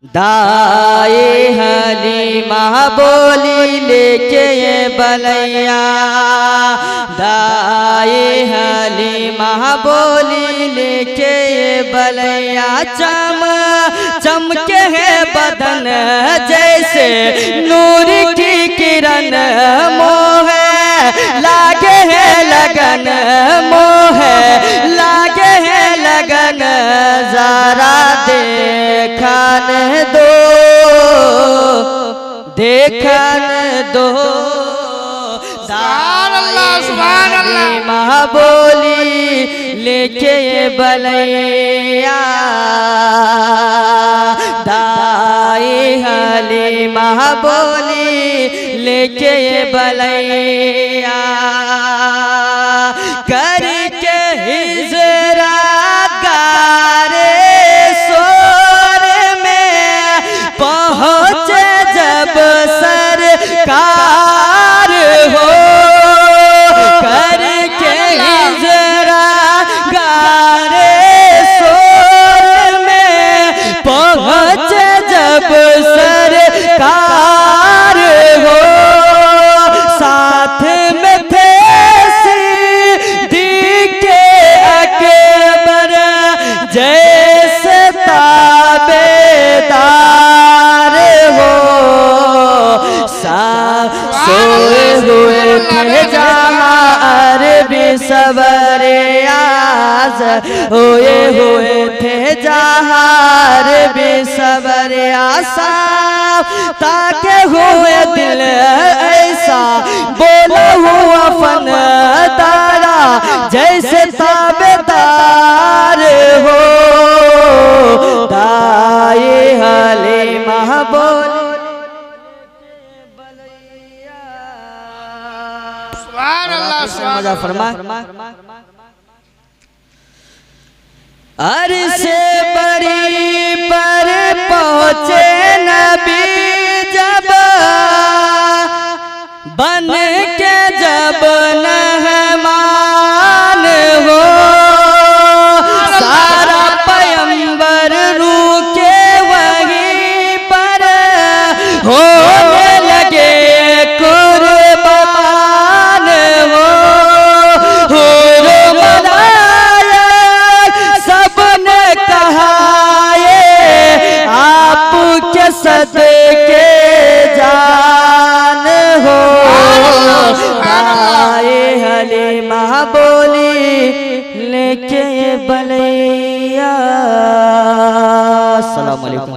दाए हलीमा बोली लेके ये बलैया, दाए हलीमा बोली लेके ये बलैया। चम चमके है बदन जैसे नूर की किरण, मोह लागे है लगन, मोह लागे है लगन। जरा देखन दो, देखन दो। हलीमा बोली लेके बलैया, दाए हलीमा बोली लेके बलैया। करके हिजरा गारे सोर में पहुँचे जब सरकार हो, करके हिजरा गारे सोर में पहुँचे जब सरकार हो। साथ में थे सिद्दीक़ अकबर जैसे ताबेदार हो। सोए हुए थे जहाँ अरबी सवरियाज, होए हुए थे जहाँ अरबी सवरियाज। ताके हुए दिल ऐसा बोला हुआ फन तारा जैसे ताबेदार हो। दाए हलीमा बोली फरमा। अरशे बड़ी पर पहुँचे नबी जब, बन के जब मेहमान हो। सारा पैगंबर रुके वहीं पर, होने लगे कुर्बान हो। सबने कहा ये आपके सदके जान हो। दाए हलीमा बोली लेके बलैया। अस्सलाम वालेकुम।